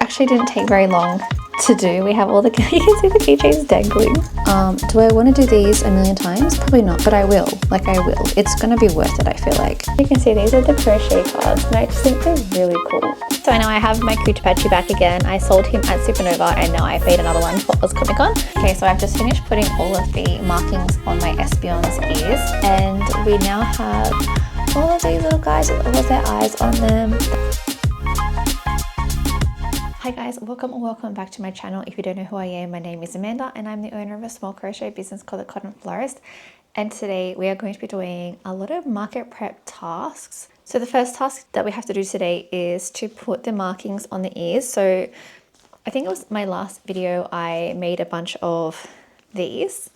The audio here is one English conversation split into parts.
actually didn't take very long to do. We have all the, you can see the keychains dangling. Do I want to do these a million times? Probably not, but I will. Like I will. It's going to be worth it, I feel like. You can see these are the crochet cards and I just think they're really cool. So now I have my Coochie Patchy back again. I sold him at Supernova and now I've made another one for Oz Comic Con. Okay, so I've just finished putting all of the markings on my Espion's ears and we now have all of these little guys with all of their eyes on them. Hi guys, welcome back to my channel. If you don't know who I am, my name is Amanda and I'm the owner of a small crochet business called the Cotton Florist. And today we are going to be doing a lot of market prep tasks. So the first task that we have to do today is to put the markings on the ears. So I think it was my last video, I made a bunch of these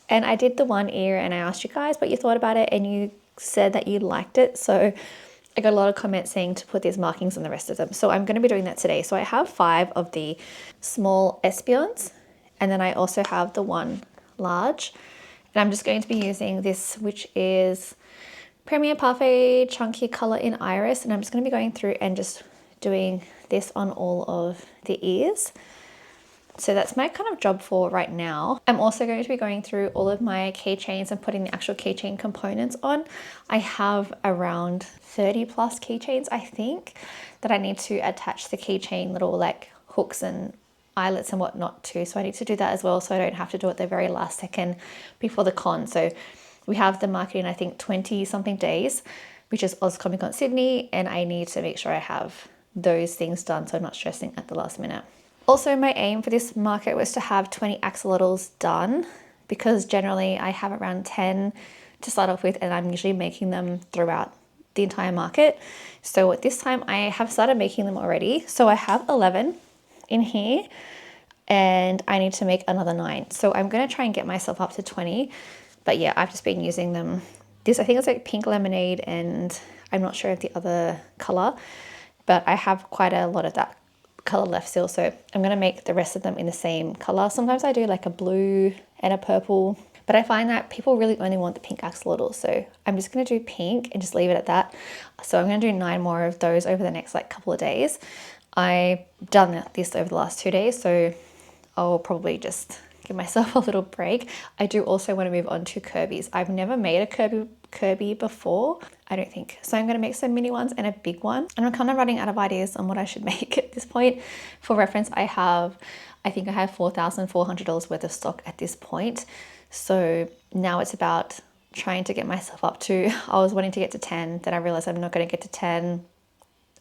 and I did the one ear and I asked you guys what you thought about it and you said that you liked it. So I got a lot of comments saying to put these markings on the rest of them. So I'm going to be doing that today. So I have 5 of the small Espions and then I also have the one large. And I'm just going to be using this, which is Premier Parfait Chunky Color in Iris. And I'm just going to be going through and just doing this on all of the ears. So that's my kind of job for right now. I'm also going to be going through all of my keychains and putting the actual keychain components on. I have around 30 plus keychains, I think, that I need to attach the keychain little like hooks and eyelets and whatnot to. So I need to do that as well so I don't have to do it the very last second before the con. So we have the market in I think 20 something days, which is Oz Comic Con Sydney, and I need to make sure I have those things done so I'm not stressing at the last minute. Also, my aim for this market was to have 20 axolotls done because generally I have around 10 to start off with and I'm usually making them throughout the entire market. So at this time I have started making them already. So I have 11 in here and I need to make another 9. So I'm going to try and get myself up to 20. But yeah, I've just been using them. This I think it's like pink lemonade and I'm not sure of the other color, but I have quite a lot of that color left still, so I'm going to make the rest of them in the same color. Sometimes I do like a blue and a purple, but I find that people really only want the pink axolotl, so I'm just going to do pink and just leave it at that. So I'm going to do 9 more of those over the next like couple of days. I've done this over the last 2 days, so I'll probably just give myself a little break. I do also want to move on to Kirby's. I've never made a Kirby before, I don't think. So I'm going to make some mini ones and a big one. And I'm kind of running out of ideas on what I should make at this point. For reference, I think I have $4,400 worth of stock at this point. So now it's about trying to get myself up to, I was wanting to get to 10, then I realized I'm not going to get to 10.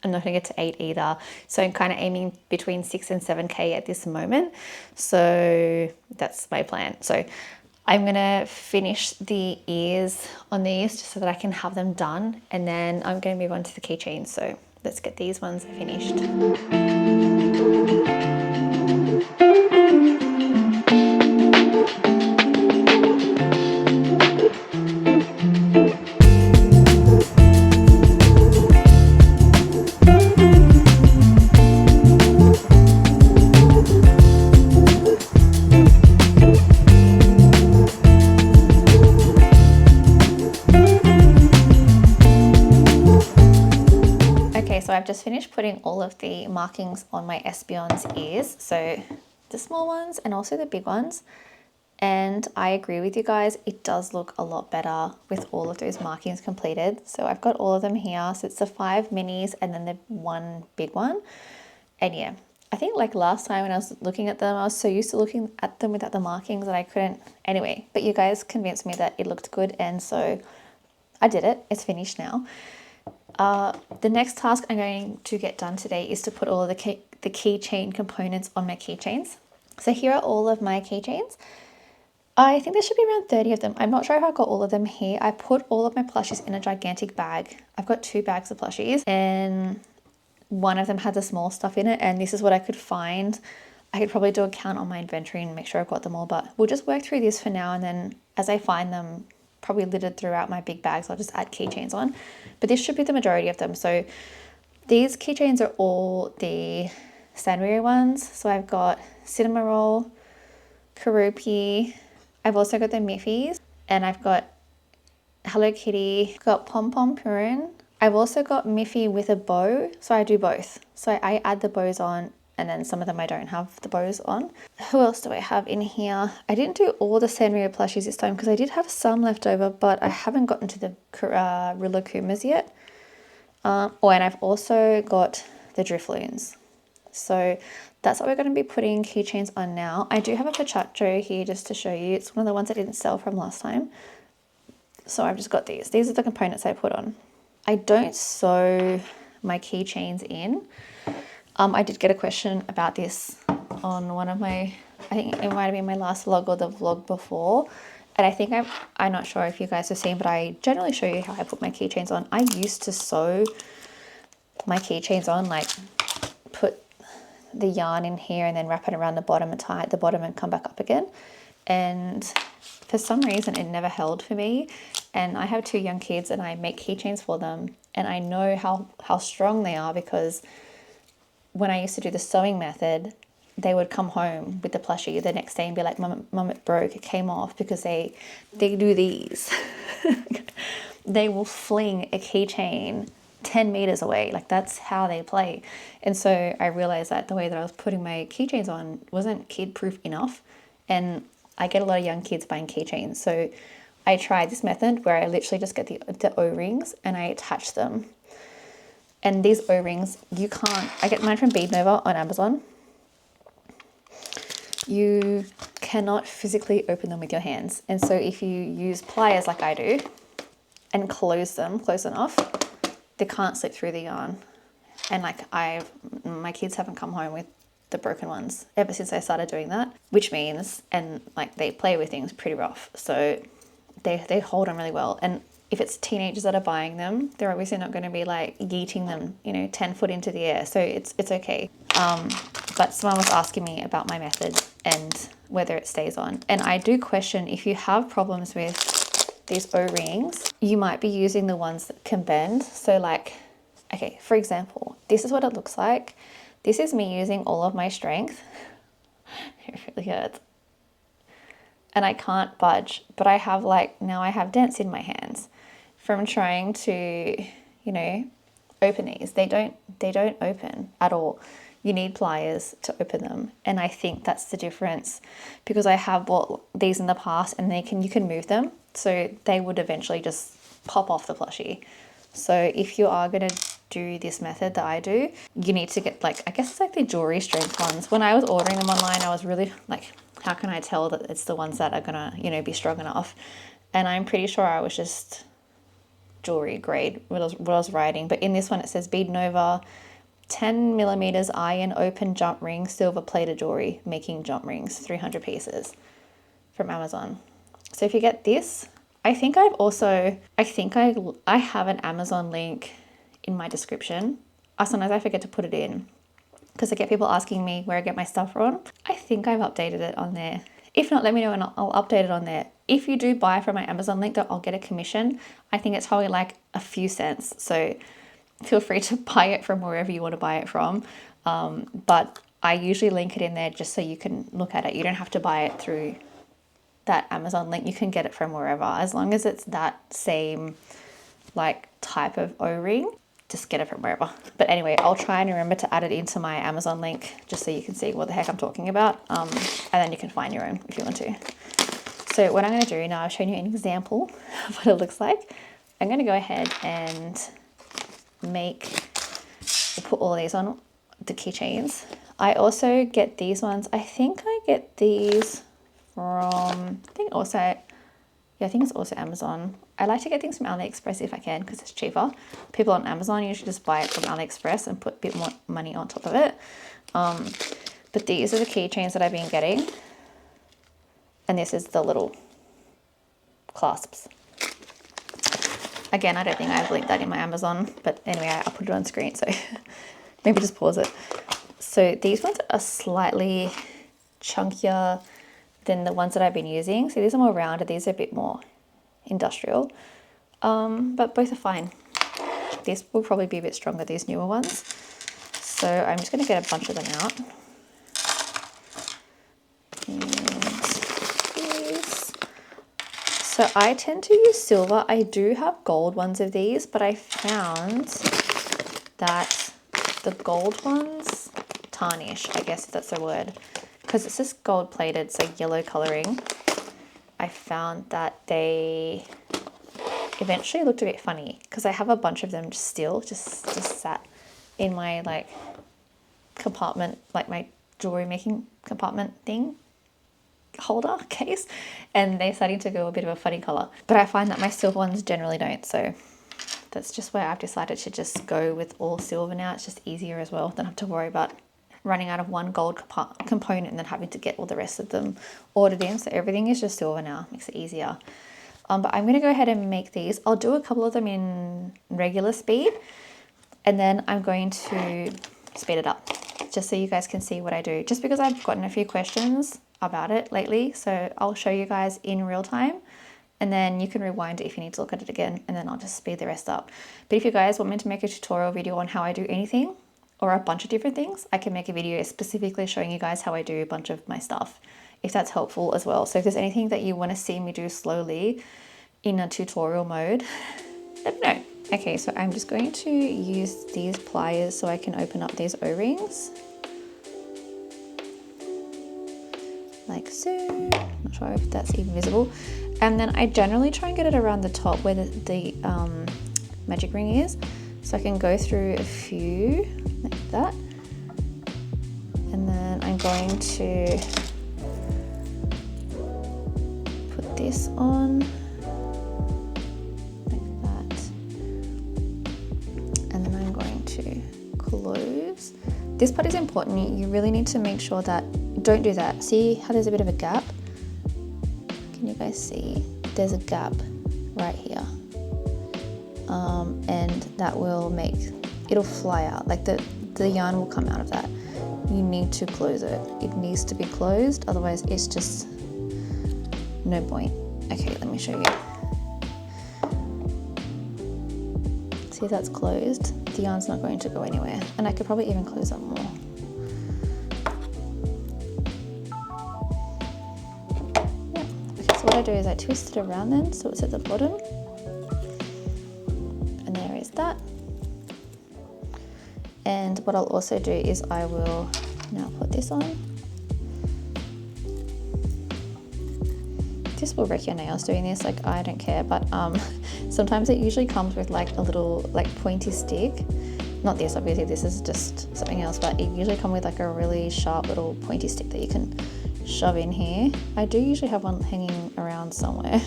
I'm not going to get to 8 either. So I'm kind of aiming between 6 and 7K at this moment. So that's my plan. So I'm going to finish the ears on these just so that I can have them done. And then I'm going to move on to the keychains. So let's get these ones finished. So I've just finished putting all of the markings on my Espion's ears, so the small ones and also the big ones, and I agree with you guys, it does look a lot better with all of those markings completed. So I've got all of them here, so it's the 5 minis and then the 1 big one. And yeah, I think like last time when I was looking at them, I was so used to looking at them without the markings that I couldn't anyway, but you guys convinced me that it looked good and so I did it. It's finished now. The next task I'm going to get done today is to put all of the keychain components on my keychains. So here are all of my keychains. I think there should be around 30 of them. I'm not sure if I got all of them here. I put all of my plushies in a gigantic bag. I've got 2 bags of plushies and one of them had the small stuff in it and this is what I could find. I could probably do a count on my inventory and make sure I've got them all, but we'll just work through this for now and then as I find them probably littered throughout my big bags, I'll just add keychains on. But this should be the majority of them. So these keychains are all the Sandweary ones. So I've got Cinnamon Roll, Karupi, I've also got the Miffies, and I've got Hello Kitty, got Pom Pom Purin. I've also got Miffy with a bow, so I do both. So I add the bows on and then some of them I don't have the bows on. Who else do I have in here? I didn't do all the Sanrio plushies this time because I did have some left over, but I haven't gotten to the Rillakumas yet. Oh, and I've also got the Drifloons. So that's what we're going to be putting keychains on now. I do have a Pachacho here just to show you. It's one of the ones I didn't sell from last time. So I've just got these. These are the components I put on. I don't sew my keychains in. I did get a question about this on one of my, I think it might have been my last vlog or the vlog before. And I think I'm not sure if you guys have seen, but I generally show you how I put my keychains on. I used to sew my keychains on, like put the yarn in here and then wrap it around the bottom and tie at the bottom and come back up again. And for some reason it never held for me. And I have 2 young kids and I make keychains for them. And I know how strong they are because when I used to do the sewing method, they would come home with the plushie the next day and be like, Mum, it broke, it came off, because they do these. They will fling a keychain 10 meters away. Like, that's how they play. And so I realized that the way that I was putting my keychains on wasn't kid-proof enough. And I get a lot of young kids buying keychains. So I tried this method where I literally just get the O-rings and I attach them. And these O-rings, you can't, I get mine from Bead Nova on Amazon. You cannot physically open them with your hands. And so if you use pliers like I do and close them close enough, they can't slip through the yarn. And like my kids haven't come home with the broken ones ever since I started doing that, which means, and like they play with things pretty rough. So they hold them really well. And if it's teenagers that are buying them, they're obviously not going to be like yeeting them, you know, 10 foot into the air. So it's okay. But someone was asking me about my method and whether it stays on. And I do question, if you have problems with these O-rings, you might be using the ones that can bend. So like, okay, for example, this is what it looks like. This is me using all of my strength. It really hurts. And I can't budge, but I have like, now I have dents in my hands from trying to, you know, open these. They don't open at all. You need pliers to open them. And I think that's the difference, because I have bought these in the past and you can move them. So they would eventually just pop off the plushie. So if you are going to do this method that I do, you need to get like, I guess it's like the jewelry strength ones. When I was ordering them online, I was really like, how can I tell that it's the ones that are gonna, you know, be strong enough? And I'm pretty sure I was just jewelry grade what I was writing. But in this one it says Bead Nova 10 millimeters iron open jump ring silver plated jewelry making jump rings 300 pieces from Amazon. So if you get this, I think I have an Amazon link in my description. Sometimes I forget to put it in because I get people asking me where I get my stuff from. I think I've updated it on there. If not, let me know and I'll update it on there. If you do buy from my Amazon link, though, I'll get a commission. I think it's probably like a few cents. So feel free to buy it from wherever you want to buy it from. But I usually link it in there just so you can look at it. You don't have to buy it through that Amazon link. You can get it from wherever, as long as it's that same like type of O-ring. Just get it from wherever. But anyway, I'll try and remember to add it into my Amazon link just so you can see what the heck I'm talking about. And then you can find your own if you want to. So what I'm going to do now, I've shown you an example of what it looks like. I'm going to go ahead and put all these on the keychains. I also get these ones. I think I get these from, I think it's also Amazon. I like to get things from AliExpress if I can because it's cheaper. People on Amazon usually just buy it from AliExpress and put a bit more money on top of it. But these are the keychains that I've been getting. And this is the little clasps. Again, I don't think I've linked that in my Amazon, but anyway, I'll put it on screen, so maybe just pause it. So these ones are slightly chunkier than the ones that I've been using. So these are more rounded, these are a bit more industrial, but both are fine. This will probably be a bit stronger, these newer ones. So I'm just going to get a bunch of them out. And these. So I tend to use silver. I do have gold ones of these, but I found that the gold ones tarnish, I guess if that's the word, because it's just gold plated, it's like yellow coloring. I found that they eventually looked a bit funny because I have a bunch of them still just sat in my like compartment, like my jewelry making compartment thing holder case, and they're starting to go a bit of a funny color. But I find that my silver ones generally don't, so that's just where I've decided to just go with all silver now. It's just easier as well, than have to worry about running out of one gold component and then having to get all the rest of them ordered in. So everything is just silver now, makes it easier. But I'm going to go ahead and make these. I'll do a couple of them in regular speed, and then I'm going to speed it up just so you guys can see what I do, just because I've gotten a few questions about it lately. So I'll show you guys in real time, and then you can rewind it if you need to look at it again, and then I'll just speed the rest up. But if you guys want me to make a tutorial video on how I do anything or a bunch of different things, I can make a video specifically showing you guys how I do a bunch of my stuff, if that's helpful as well. So if there's anything that you want to see me do slowly in a tutorial mode, let me know. Okay, so I'm just going to use these pliers so I can open up these O-rings. Like so. Not sure if that's even visible. And then I generally try and get it around the top where the magic ring is. So I can go through a few like that. And then I'm going to put this on like that. And then I'm going to close. This part is important. You really need to make sure that, don't do that. See how there's a bit of a gap? Can you guys see? There's a gap right here. And that will make, it'll fly out. Like the yarn will come out of that. You need to close it. It needs to be closed, otherwise it's just no point. Okay, let me show you. See if that's closed? The yarn's not going to go anywhere. And I could probably even close up more. Yeah. Okay, so what I do is I twist it around then so it's at the bottom. And there is that. And what I'll also do is I will now put this on. This will wreck your nails doing this, like I don't care, but sometimes it usually comes with like a little like pointy stick. Not this, obviously this is just something else, but it usually comes with like a really sharp little pointy stick that you can shove in here. I do usually have one hanging around somewhere.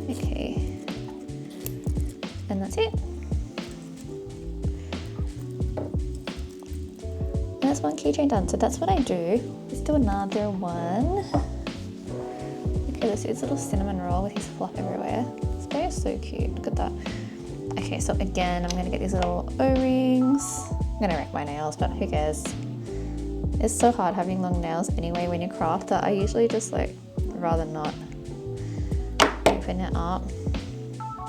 Okay, and that's it. And that's one keychain done. So that's what I do. Let's do another one. Okay, this is a little cinnamon roll with his fluff everywhere. This guy is so cute. Look at that. Okay, so again, I'm gonna get these little O-rings. I'm gonna wreck my nails, but who cares? It's so hard having long nails anyway when you craft that I usually just like rather not open it up.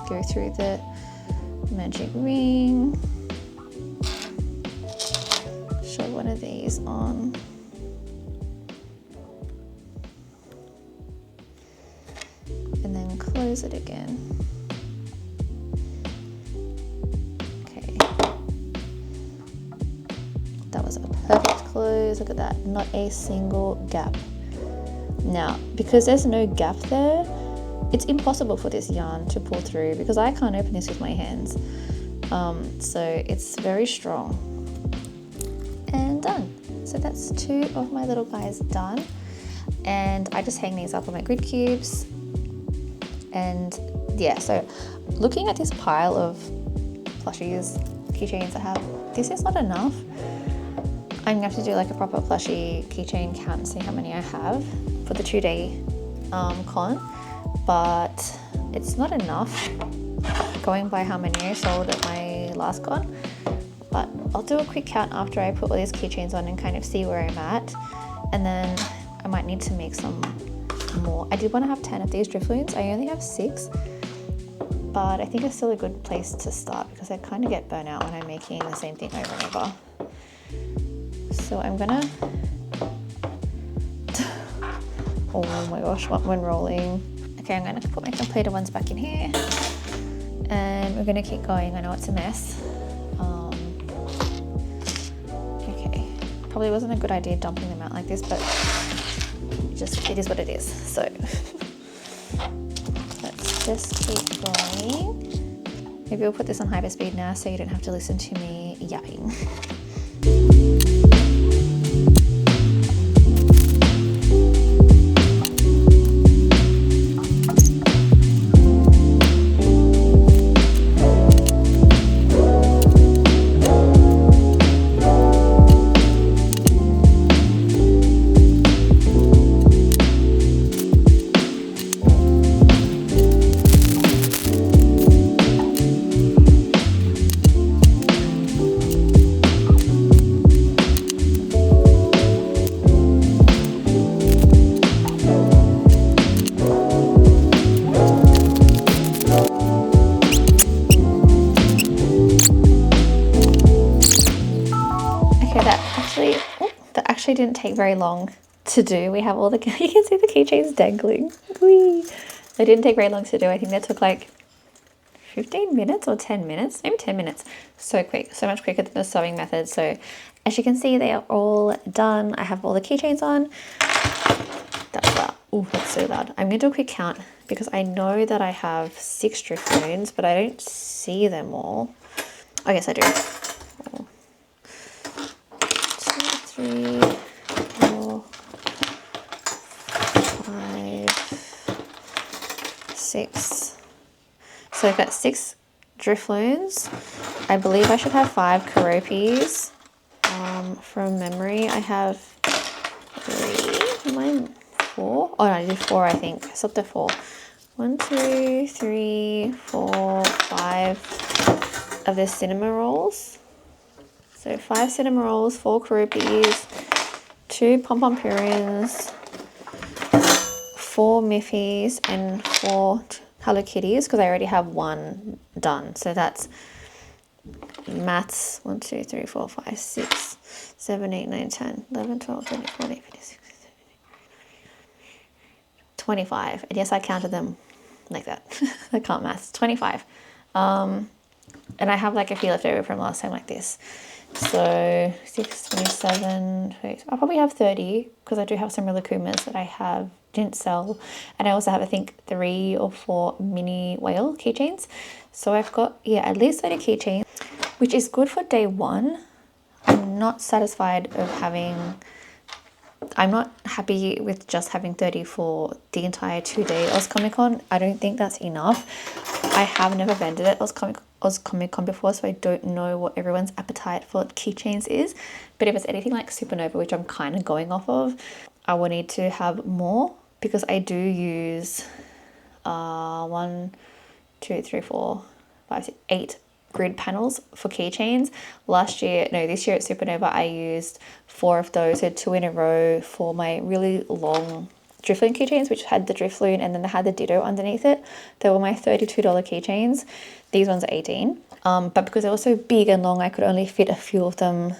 Go through the magic ring. Show one of these on. And then close it again. Okay. That was a perfect close. Look at that. Not a single gap. Now, because there's no gap there, it's impossible for this yarn to pull through because I can't open this with my hands. So it's very strong. And done. So that's two of my little guys done. And I just hang these up on my grid cubes. And yeah, so looking at this pile of plushies, keychains I have, this is not enough. I'm gonna have to do like a proper plushie keychain count and see how many I have for the 2-day con, but it's not enough going by how many I sold at my last con. But I'll do a quick count after I put all these keychains on and kind of see where I'm at, and then I might need to make some more. I did want to have 10 of these drifloons. I only have 6, but I think it's still a good place to start because I kind of get burnt out when I'm making the same thing over and over. So I'm gonna, oh my gosh, when rolling. Okay, I'm gonna put my completed ones back in here and we're gonna keep going. I know it's a mess. probably wasn't a good idea dumping them out like this, but it is what it is. So let's just keep going. Maybe we'll put this on hyper speed now so you don't have to listen to me yapping. That actually didn't take very long to do. We have all the, you can see the keychains dangling. Whee! They didn't take very long to do. I think that took like 15 minutes or 10 minutes, maybe 10 minutes. So quick, so much quicker than the sewing method. So as you can see, they are all done. I have all the keychains on. That's loud. Oh, that's so loud. I'm gonna do a quick count because I know that I have 6 drift loons, but I don't see them all. Oh yes, I do. 3, 4, 5, 6. So I've got 6 drift loons. I believe I should have 5 Crocheting. From memory, I have 3. Am I 4? Oh no, I did 4. I think I stopped at 4. 1, 2, 3, 4, 5 of the cinnamon rolls. So 5 cinnamon rolls, 4 Crocheting, 2 pom-pom purins, 4 Miffies, and 4 Hello Kitties, because I already have 1 done. So that's maths. 1, 2, 3, 4, 5, 6, 7, 8, 9, 10, 11, 12, 13, 14, 15, 16, 17, 25. And yes, I counted them like that. I can't maths. 25. And I have like a few left over from last time like this. So 6, 27, I'll probably have 30 because I do have some Rilakumas that I didn't sell. And I also have, I think, 3 or 4 mini whale keychains. So I've got, yeah, at least 30 keychains, which is good for day 1. I'm not satisfied of having, I'm not happy with just having 30 for the entire 2-day Oz Comic Con. I don't think that's enough. I have never vended at Oz Comic Con before, so I don't know what everyone's appetite for keychains is. But if it's anything like Supernova, which I'm kind of going off of, I will need to have more because I do use 1, 2, 3, 4, 5, 6, 8 grid panels for keychains. This year at Supernova, I used 4 of those, so 2 in a row for my really long Driftloon keychains, which had the Driftloon and then they had the Ditto underneath it. They were my $32 keychains. These ones are 18. But because they were so big and long, I could only fit a few of them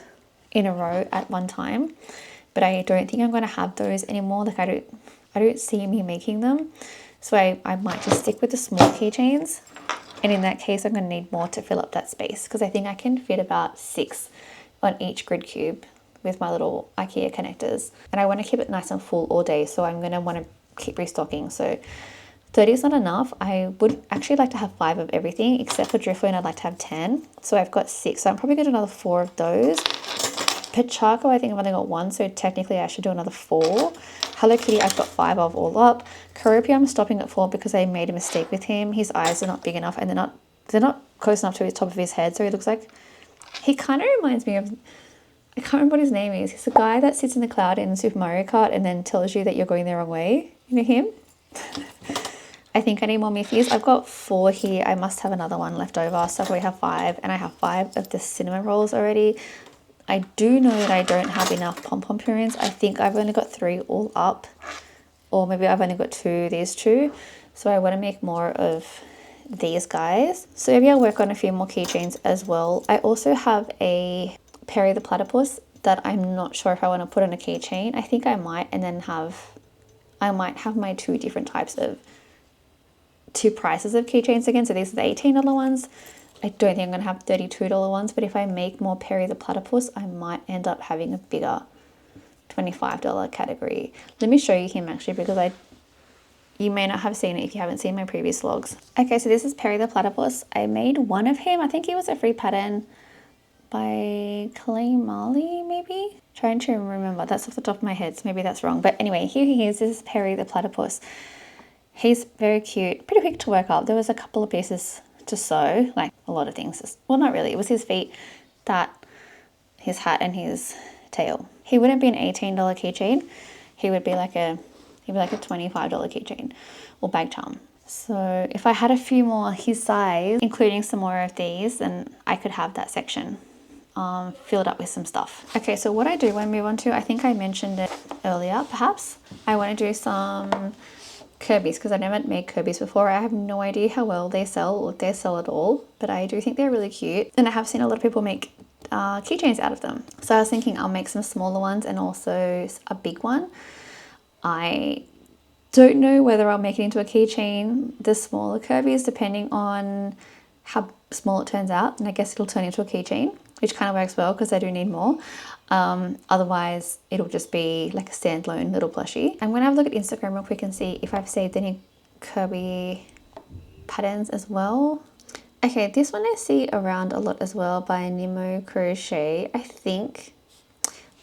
in a row at one time. But I don't think I'm going to have those anymore. Like I don't see me making them. So I might just stick with the small keychains. And in that case, I'm going to need more to fill up that space because I think I can fit about 6 on each grid cube with my little IKEA connectors. And I want to keep it nice and full all day, so I'm going to want to keep restocking. So 30 is not enough. I would actually like to have 5 of everything, except for Driftloon, I'd like to have 10. So I've got 6, so I'm probably going to do another 4 of those. Pachaco, I think I've only got 1, so technically I should do another 4. Hello Kitty, I've got 5 of all up. Karupi, I'm stopping at 4 because I made a mistake with him. His eyes are not big enough and they're not close enough to the top of his head, so he looks like, he kind of reminds me of, I can't remember what his name is. He's the guy that sits in the cloud in Super Mario Kart and then tells you that you're going the wrong way. You know him? I think I need more Miffies. I've got 4 here. I must have another one left over, so I probably have 5, and I have 5 of the cinnamon rolls already. I do know that I don't have enough pom-pom purines. I think I've only got 3 all up, or maybe I've only got 2, these 2. So I want to make more of these guys. So maybe I'll work on a few more keychains as well. I also have a Perry the Platypus that I'm not sure if I want to put on a keychain. I think I might, and then I might have my 2 different types of 2 prices of keychains again. So these are the $18 ones. I don't think I'm going to have $32 ones, but if I make more Perry the Platypus, I might end up having a bigger $25 category. Let me show you him actually, because you may not have seen it if you haven't seen my previous vlogs. Okay, so this is Perry the Platypus. I made one of him. I think he was a free pattern by Clay Marley, maybe? Trying to remember. That's off the top of my head, so maybe that's wrong. But anyway, here he is. This is Perry the Platypus. He's very cute. Pretty quick to work up. There was a couple of pieces to sew, like a lot of things. Well, not really. It was his feet, his hat, and his tail. He wouldn't be an $18 keychain. He would be like a $25 keychain or bag charm. So if I had a few more his size, including some more of these, then I could have that section filled up with some stuff. Okay, so what I do when I move on to, I think I mentioned it earlier, perhaps. I want to do some Kirby's, because I've never made Kirby's before. I have no idea how well they sell, or if they sell at all, but I do think they're really cute. And I have seen a lot of people make keychains out of them. So I was thinking I'll make some smaller ones and also a big one. I don't know whether I'll make it into a keychain, the smaller Kirby's, depending on how small it turns out. And I guess it'll turn into a keychain, which kind of works well because I do need more. Otherwise, it'll just be like a standalone little plushie. I'm going to have a look at Instagram real quick and see if I've saved any Kirby patterns as well. Okay, this one I see around a lot as well by Nemo Crochet.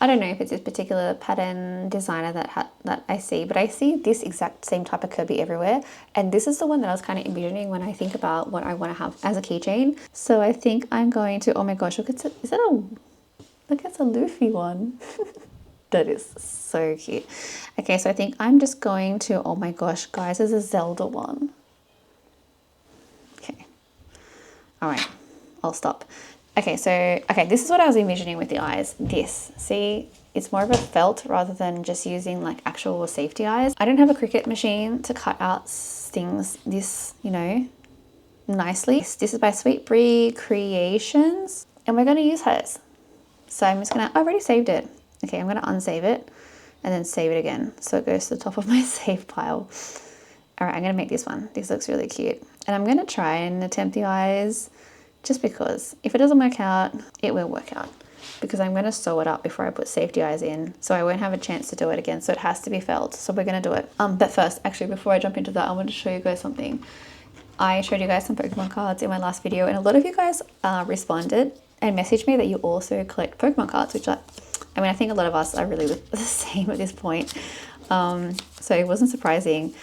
I don't know if it's this particular pattern designer that I see, but I see this exact same type of Kirby everywhere. And this is the one that I was kind of envisioning when I think about what I want to have as a keychain. So I think I'm going to, oh my gosh, look, it's a Luffy one. That is so cute. Okay, so I think I'm just going to, oh my gosh, guys, there's a Zelda one. Okay. All right, I'll stop. Okay, this is what I was envisioning with the eyes. See, it's more of a felt rather than just using like actual safety eyes. I don't have a Cricut machine to cut out things this, nicely. This is by Sweet Brie Creations, and we're going to use hers. So I'm just going to, I already saved it. Okay, I'm going to unsave it and then save it again, so it goes to the top of my save pile. All right, I'm going to make this one. This looks really cute. And I'm going to try and attempt the eyes, just because if it doesn't work out, it will work out, because I'm going to sew it up before I put safety eyes in, so I won't have a chance to do it again. So it has to be felt. So we're going to do it. But first, actually, before I jump into that, I want to show you guys something. I showed you guys some Pokemon cards in my last video, and a lot of you guys responded and messaged me that you also collect Pokemon cards, which I think a lot of us are really the same at this point. So it wasn't surprising.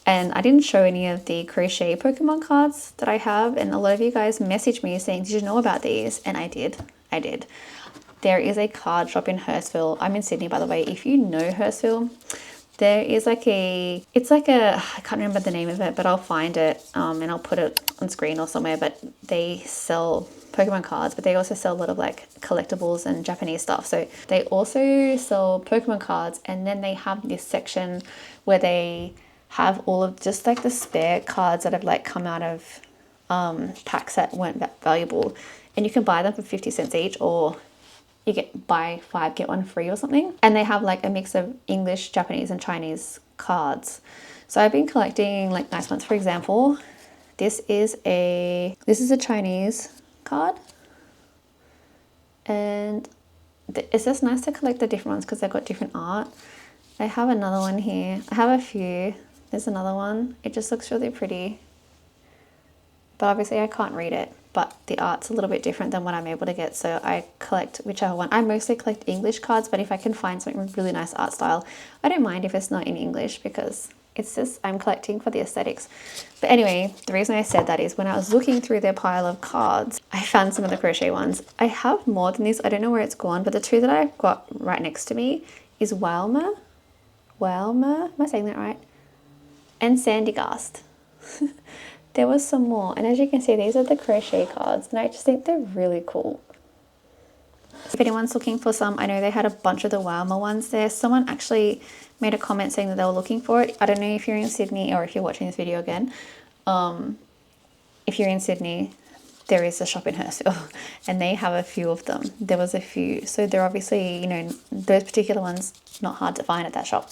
And I didn't show any of the crochet Pokemon cards that I have. And a lot of you guys messaged me saying, did you know about these? And I did. There is a card shop in Hurstville. I'm in Sydney, by the way. If you know Hurstville, there is I can't remember the name of it, but I'll find it and I'll put it on screen or somewhere. But they sell Pokemon cards, but they also sell a lot of like collectibles and Japanese stuff. So they also sell Pokemon cards, and then they have this section where they have all of just like the spare cards that have like come out of packs that weren't that valuable, and you can buy them for 50 cents each, or you get buy 5 get 1 free or something. And they have like a mix of English, Japanese and Chinese cards. So I've been collecting like nice ones. For example, this is a Chinese card, and it's just nice to collect the different ones because they've got different art. I have another one here. I have a few. There's another one. It just looks really pretty, but obviously I can't read it, but the art's a little bit different than what I'm able to get, so I collect whichever one. I mostly collect English cards, but if I can find something with really nice art style, I don't mind if it's not in English, because it's just, I'm collecting for the aesthetics. But anyway, the reason I said that is when I was looking through their pile of cards, I found some of the crochet ones. I have more than this. I don't know where it's gone, but the two that I've got right next to me is Wilmer, am I saying that right? And Sandygast. There was some more, and as you can see, these are the crochet cards, and I just think they're really cool. If anyone's looking for some, I know they had a bunch of the Wilmer ones there. Someone actually made a comment saying that they were looking for it. I don't know if you're in Sydney or if you're watching this video again. If you're in Sydney, there is a shop in Hurstville, and they have a few of them. There was a few, so they're obviously, those particular ones not hard to find at that shop.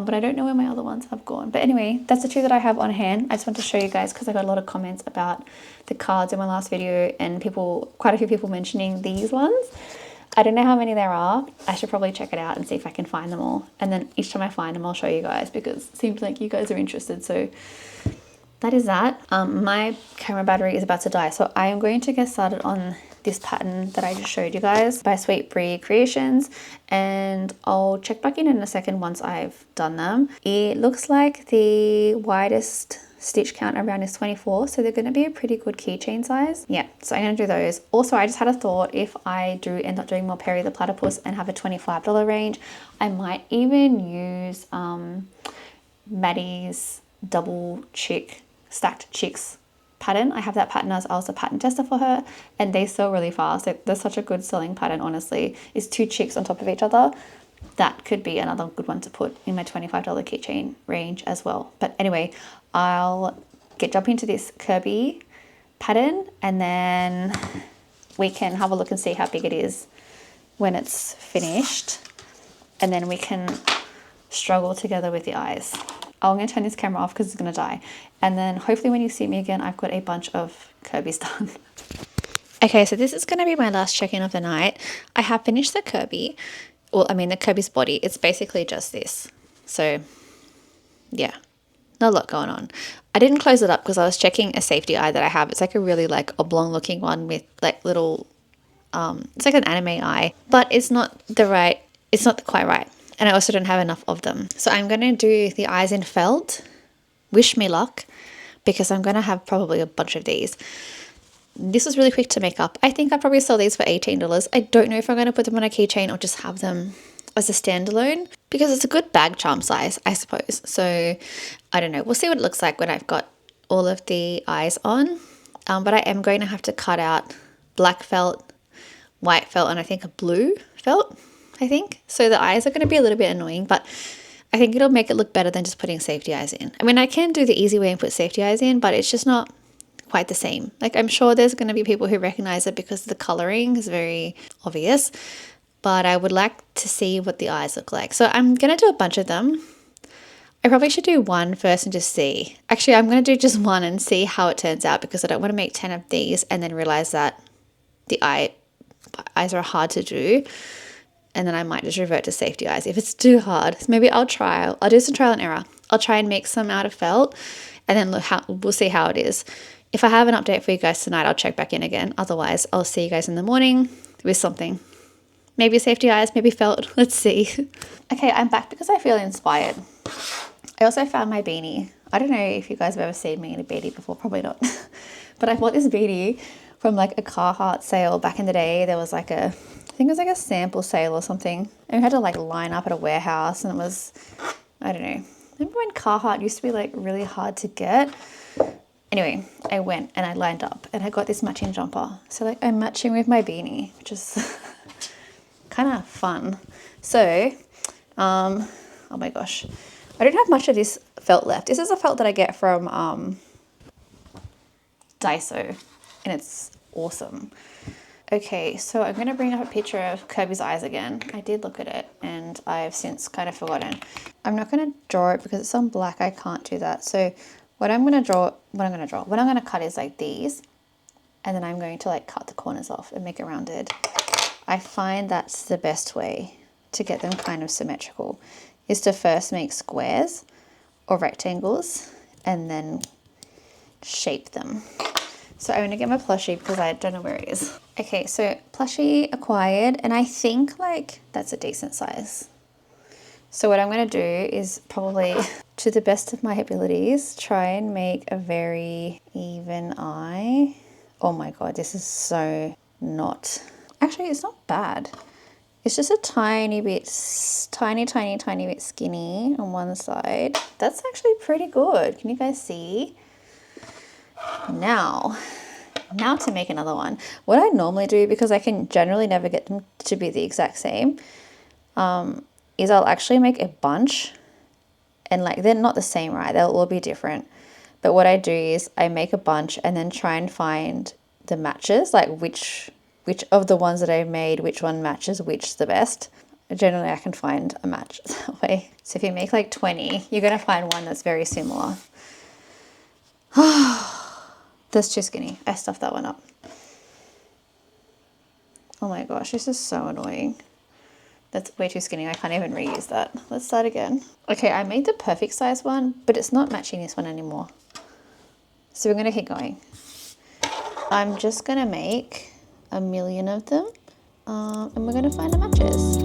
but I don't know where my other ones have gone. But anyway, that's the two that I have on hand. I just want to show you guys because I got a lot of comments about the cards in my last video, and quite a few people mentioning these ones. I don't know how many there are. I should probably check it out and see if I can find them all. And then each time I find them, I'll show you guys because it seems like you guys are interested. So that is that. My camera battery is about to die, so I am going to get started on this pattern that I just showed you guys by Sweet Brie Creations, and I'll check back in a second once I've done them. It looks like the widest stitch count around is 24, so they're going to be a pretty good keychain size. Yeah, so I'm going to do those. Also, I just had a thought, if I do end up doing more Perry the Platypus and have a $25 range, I might even use Maddie's double chick stacked chicks pattern. I have that pattern as I was a pattern tester for her, and they sell really fast. They're such a good selling pattern, honestly. It's 2 chicks on top of each other. That could be another good one to put in my $25 keychain range as well. But anyway, I'll jump into this Kirby pattern, and then we can have a look and see how big it is when it's finished, and then we can struggle together with the eyes. I'm going to turn this camera off because it's going to die. And then hopefully when you see me again, I've got a bunch of Kirby's done. Okay, so this is going to be my last check-in of the night. I have finished the Kirby. Well, I mean the Kirby's body. It's basically just this. So yeah, not a lot going on. I didn't close it up because I was checking a safety eye that I have. It's like a really like oblong looking one with like little, it's like an anime eye, but it's not quite right. And I also don't have enough of them. So I'm going to do the eyes in felt. Wish me luck, because I'm going to have probably a bunch of these. This was really quick to make up. I think I probably sell these for $18. I don't know if I'm going to put them on a keychain or just have them as a standalone, because it's a good bag charm size, I suppose. So I don't know. We'll see what it looks like when I've got all of the eyes on. But I am going to have to cut out black felt, white felt, and I think a blue felt. I think. So the eyes are going to be a little bit annoying, but I think it'll make it look better than just putting safety eyes in. I mean, I can do the easy way and put safety eyes in, but it's just not quite the same. Like, I'm sure there's going to be people who recognize it because the coloring is very obvious, but I would like to see what the eyes look like. So I'm going to do a bunch of them. I probably should do one first and just see. Actually, I'm going to do just one and see how it turns out, because I don't want to make 10 of these and then realize that the eyes are hard to do. And then I might just revert to safety eyes if it's too hard. So maybe I'll do some trial and error. I'll try and make some out of felt, and then we'll see how it is. If I have an update for you guys tonight, I'll check back in again. Otherwise, I'll see you guys in the morning with something. Maybe safety eyes, maybe felt. Let's see. Okay, I'm back because I feel inspired. I also found my beanie. I don't know if you guys have ever seen me in a beanie before. Probably not. But I bought this beanie from like a Carhartt sale back in the day. There was like I think it was like a sample sale or something. And we had to like line up at a warehouse, and it was, I don't know. Remember when Carhartt used to be like really hard to get? Anyway, I went and I lined up and I got this matching jumper. So like I'm matching with my beanie, which is kind of fun. So, oh my gosh, I don't have much of this felt left. This is a felt that I get from Daiso, and it's awesome. Okay, so I'm going to bring up a picture of Kirby's eyes again. I did look at it and I've since kind of forgotten. I'm not going to draw it because it's on black. I can't do that. So what I'm going to cut is like these, and then I'm going to like cut the corners off and make it rounded. I find that's the best way to get them kind of symmetrical, is to first make squares or rectangles and then shape them. So I'm going to get my plushie because I don't know where it is. Okay, so plushie acquired, and I think like that's a decent size. So what I'm going to do is probably, to the best of my abilities, try and make a very even eye. Oh my god, this is so not... Actually, it's not bad. It's just a tiny bit, tiny bit skinny on one side. That's actually pretty good. Can you guys see? Now to make another one. What I normally do, because I can generally never get them to be the exact same, is I'll actually make a bunch, and like they're not the same, right? They'll all be different. But what I do is I make a bunch and then try and find the matches, like which of the ones that I've made, which one matches which the best. generally I can find a match that way. So if you make like 20, you're going to find one that's very similar. That's too skinny. I stuffed that one up. Oh my gosh, this is so annoying. That's way too skinny. I can't even reuse that. Let's start again. Okay, I made the perfect size one, but it's not matching this one anymore. So we're going to keep going. I'm just going to make 1,000,000 of them, and we're going to find the matches.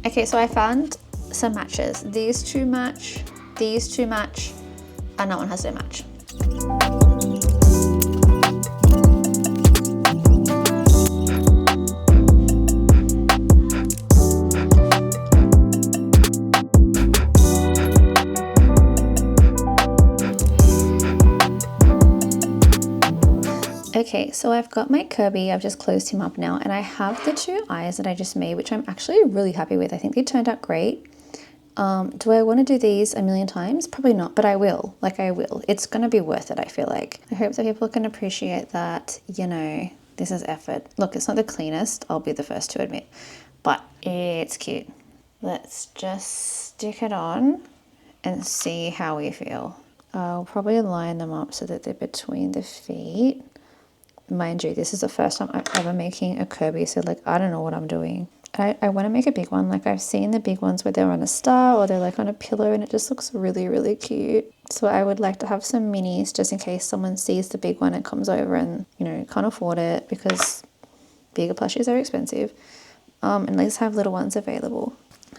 Okay, so I found some matches. These two match, and that one has no match. Okay, so I've got my Kirby, I've just closed him up now, and I have the 2 eyes that I just made, which I'm actually really happy with. I think they turned out great. Do I want to do these 1,000,000 times? Probably not, but I will. Like, I will. It's going to be worth it, I feel like. I hope that people can appreciate that, you know, this is effort. Look, it's not the cleanest, I'll be the first to admit, but it's cute. Let's just stick it on and see how we feel. I'll probably line them up so that they're between the feet. Mind you, this is the first time I'm ever making a Kirby, so like I don't know what I'm doing. I want to make a big one. Like I've seen the big ones where they're on a star or they're like on a pillow, and it just looks really, really cute. So I would like to have some minis just in case someone sees the big one and comes over and, you know, can't afford it because bigger plushies are expensive. And at least have little ones available.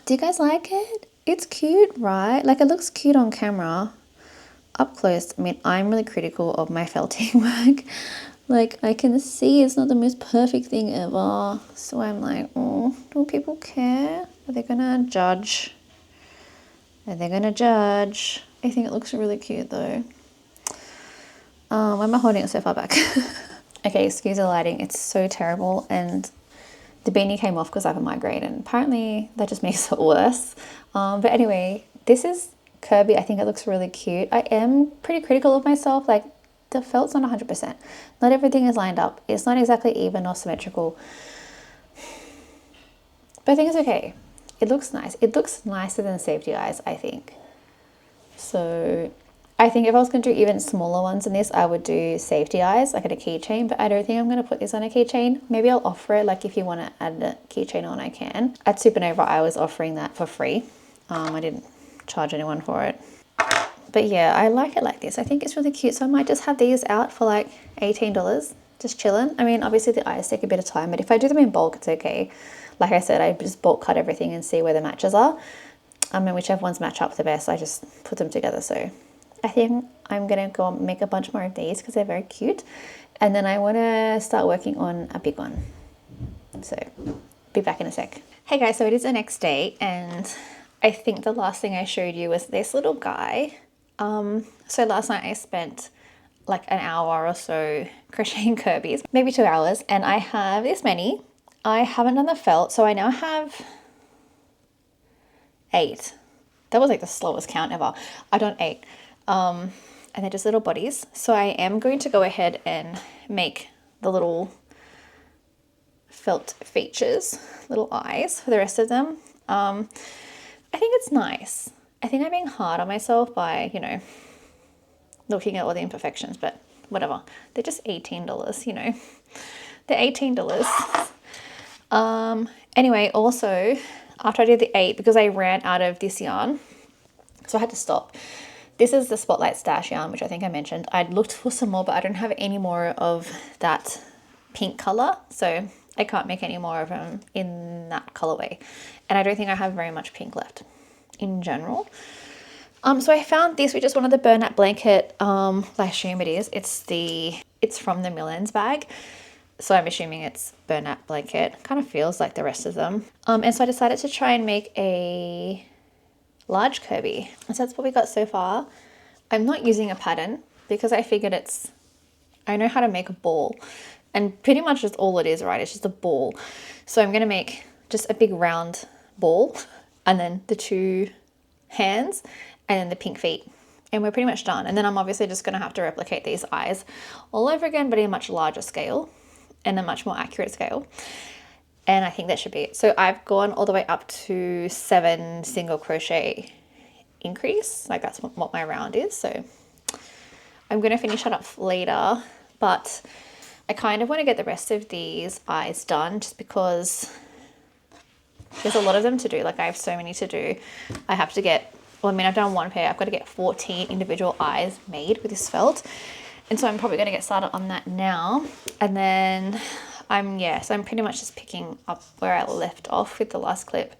Do you guys like it? It's cute, right? Like it looks cute on camera. Up close, I mean, I'm really critical of my felting work. Like, I can see it's not the most perfect thing ever. So I'm like, oh, do people care? Are they gonna judge? Are they gonna judge? I think it looks really cute though. Why am I holding it so far back? Okay, excuse the lighting. It's so terrible. And the beanie came off because I have a migraine. And apparently that just makes it worse. But anyway, this is Kirby. I think it looks really cute. I am pretty critical of myself. Like, the felt's not 100%. Not everything is lined up. It's not exactly even or symmetrical. But I think it's okay. It looks nice. It looks nicer than safety eyes, I think. So I think if I was going to do even smaller ones than this, I would do safety eyes, like at a keychain. But I don't think I'm going to put this on a keychain. Maybe I'll offer it. Like if you want to add a keychain on, I can. At Supernova, I was offering that for free. I didn't charge anyone for it. But yeah, I like it like this. I think it's really cute. So I might just have these out for like $18, just chilling. I mean, obviously the eyes take a bit of time, but if I do them in bulk, it's okay. Like I said, I just bulk cut everything and see where the matches are. And whichever ones match up the best, I just put them together. So I think I'm going to go make a bunch more of these because they're very cute. And then I want to start working on a big one. So be back in a sec. Hey guys, so it is the next day and I think the last thing I showed you was this little guy. So last night I spent like an hour or so crocheting Kirby's, maybe 2 hours, and I have this many. I haven't done the felt, so I now have 8. That was like the slowest count ever. I done 8. And they're just little bodies. So I am going to go ahead and make the little felt features, little eyes for the rest of them. I think it's nice. I think I'm being hard on myself by, you know, looking at all the imperfections, but whatever. They're just $18, you know. They're $18. Anyway, also, after I did the 8, because I ran out of this yarn, so I had to stop. This is the Spotlight Stash yarn, which I think I mentioned. I'd looked for some more, but I don't have any more of that pink color, so I can't make any more of them in that colorway. And I don't think I have very much pink left in general. So I found this, which is one of the burnout blanket, I assume it is. It's from the Millens bag. So I'm assuming it's burnout blanket. Kind of feels like the rest of them. And so I decided to try and make a large Kirby. And so that's what we got so far. I'm not using a pattern because I figured I know how to make a ball. And pretty much that's all it is, right? It's just a ball. So I'm going to make just a big round ball and then the 2 hands and then the pink feet. And we're pretty much done. And then I'm obviously just going to have to replicate these eyes all over again, but in a much larger scale. and a much more accurate scale. And I think that should be it. So I've gone all the way up to 7 single crochet increase. Like that's what my round is. So I'm going to finish it up later, but I kind of want to get the rest of these eyes done just because there's a lot of them to do. Like I have so many to do. I have to get, well, I mean, I've done one pair. I've got to get 14 individual eyes made with this felt. And so I'm probably going to get started on that now. And then so I'm pretty much just picking up where I left off with the last clip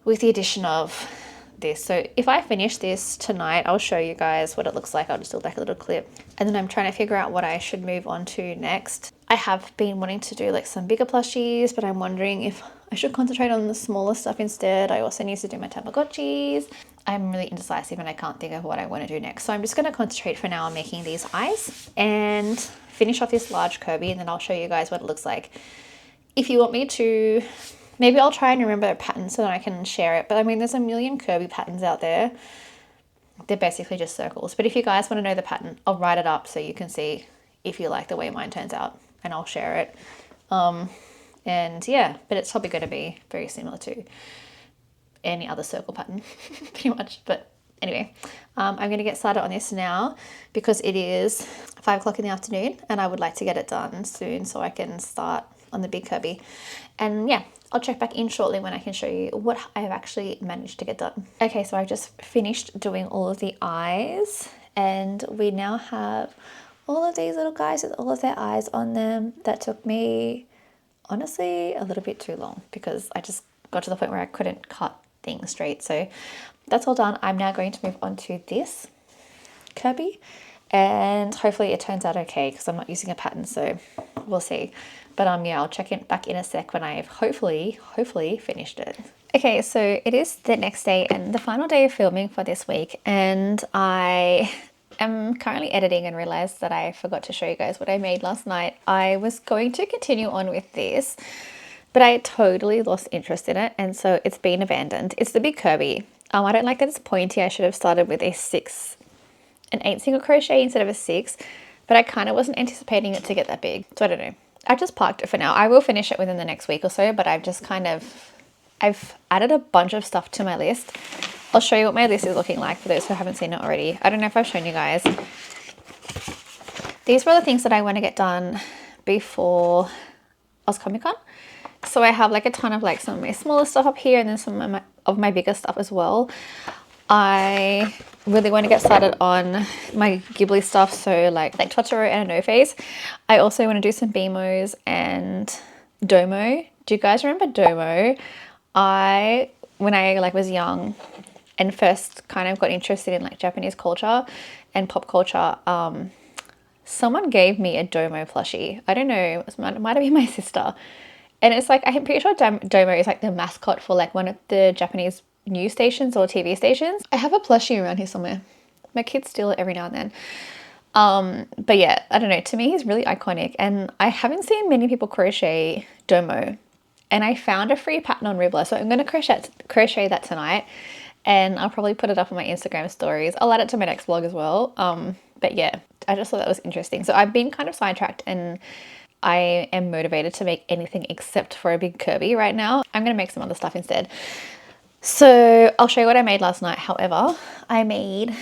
with the addition of this. So if I finish this tonight, I'll show you guys what it looks like. I'll just do like a little clip. And then I'm trying to figure out what I should move on to next. I have been wanting to do like some bigger plushies, but I'm wondering if I should concentrate on the smaller stuff instead. I also need to do my Tamagotchis. I'm really indecisive and I can't think of what I want to do next. So I'm just going to concentrate for now on making these eyes and finish off this large Kirby, and then I'll show you guys what it looks like. If you want me to, maybe I'll try and remember a pattern so that I can share it. But I mean, there's a million Kirby patterns out there. They're basically just circles. But if you guys want to know the pattern, I'll write it up so you can see if you like the way mine turns out, and I'll share it. And yeah, but it's probably going to be very similar to any other circle pattern, pretty much. But anyway, I'm going to get started on this now because it is 5 o'clock in the afternoon and I would like to get it done soon so I can start on the big Kirby. And yeah, I'll check back in shortly when I can show you what I have actually managed to get done. Okay, so I just finished doing all of the eyes and we now have all of these little guys with all of their eyes on them. That took me honestly a little bit too long because I just got to the point where I couldn't cut things straight. So that's all done. I'm now going to move on to this Kirby and hopefully it turns out okay because I'm not using a pattern, so we'll see. But yeah, I'll check it back in a sec when I've hopefully finished it. Okay, so it is the next day and the final day of filming for this week, and I am currently editing and realized that I forgot to show you guys what I made last night. I was going to continue on with this, but I totally lost interest in it, and so it's been abandoned. It's the big Kirby. I don't like that it's pointy. I should have started with an 8 single crochet instead of a 6, but I kind of wasn't anticipating it to get that big, so I don't know. I just parked it for now. I will finish it within the next week or so, but I've added a bunch of stuff to my list. I'll show you what my list is looking like for those who haven't seen it already. I don't know if I've shown you guys. These were the things that I want to get done before Oz Comic Con. So I have like a ton of like some of my smaller stuff up here and then some of my bigger stuff as well. I really want to get started on my Ghibli stuff, so like Totoro and a No Face. I also want to do some Bimos and Domo. Do you guys remember Domo? When I like was young and first kind of got interested in like Japanese culture and pop culture, someone gave me a Domo plushie. I don't know, it might have been my sister. And it's like, I'm pretty sure Domo is like the mascot for like one of the Japanese news stations or TV stations. I have a plushie around here somewhere. My kids steal it every now and then. But yeah, I don't know. To me, he's really iconic. And I haven't seen many people crochet Domo. And I found a free pattern on Ribbler. So I'm going to crochet that tonight. And I'll probably put it up on my Instagram stories. I'll add it to my next vlog as well. But yeah, I just thought that was interesting. So I've been kind of sidetracked and I am motivated to make anything except for a big Kirby right now. I'm going to make some other stuff instead. So I'll show you what I made last night. However, I made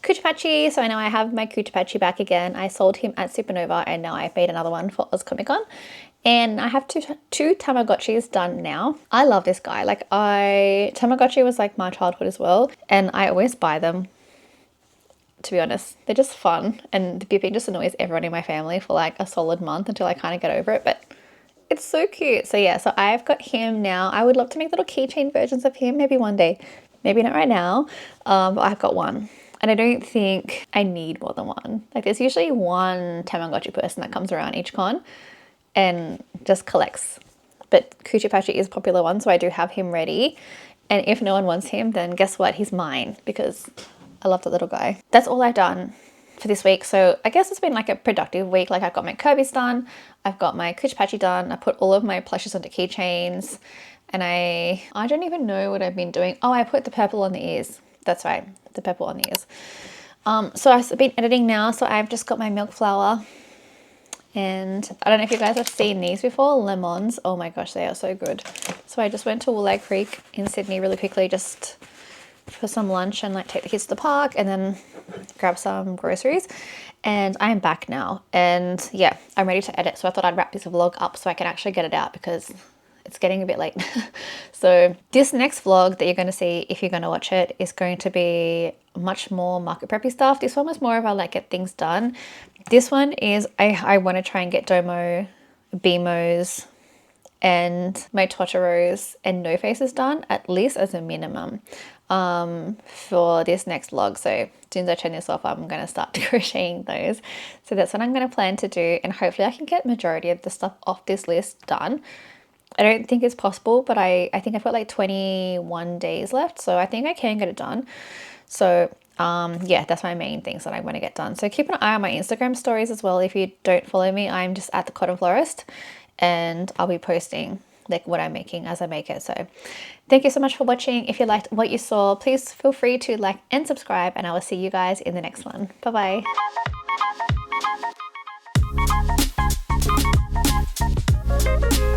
Coochie Patchy. So I know I have my Coochie Patchy back again. I sold him at Supernova and now I've made another one for Oz Comic Con. And I have two Tamagotchis done now. I love this guy. Tamagotchi was like my childhood as well. And I always buy them, to be honest. They're just fun. And the beeping just annoys everyone in my family for like a solid month until I kind of get over it. But it's so cute. So yeah, so I've got him now. I would love to make little keychain versions of him maybe one day. Maybe not right now, but I've got one. And I don't think I need more than one. Like there's usually one Tamagotchi person that comes around each con and just collects. But Coochie Patchy is a popular one, so I do have him ready. And if no one wants him, then guess what? He's mine because I love that little guy. That's all I've done for this week. So I guess it's been like a productive week. Like I've got my Kirby's done. I've got my Coochie Patchy done. I put all of my plushes onto keychains. And I don't even know what I've been doing. Oh, I put the purple on the ears. That's right, the purple on the ears. So I've been editing now. So I've just got my milk flour And I don't know if you guys have seen these before, lemons. Oh my gosh, they are so good. So I just went to Woolay Creek in Sydney really quickly just for some lunch and like take the kids to the park and then grab some groceries. And I'm back now, and yeah, I'm ready to edit. So I thought I'd wrap this vlog up so I can actually get it out because it's getting a bit late. So this next vlog that you're going to see, if you're going to watch it, is going to be much more market preppy stuff. This one was more of a like get things done. This one is I want to try and get Domo, BMOs, and my Totoros and no faces done at least as a minimum for this next vlog. So as soon as I turn this off, I'm going to start crocheting those. So that's what I'm going to plan to do, and hopefully I can get majority of the stuff off this list done. I don't think it's possible, but I think I've got like 21 days left, so I think I can get it done. So yeah, that's my main things that I want to get done. So keep an eye on my Instagram stories as well. If you don't follow me, I'm just at the Cotton Florist, and I'll be posting like what I'm making as I make it. So thank you so much for watching. If you liked what you saw, please feel free to like and subscribe, and I will see you guys in the next one. Bye bye.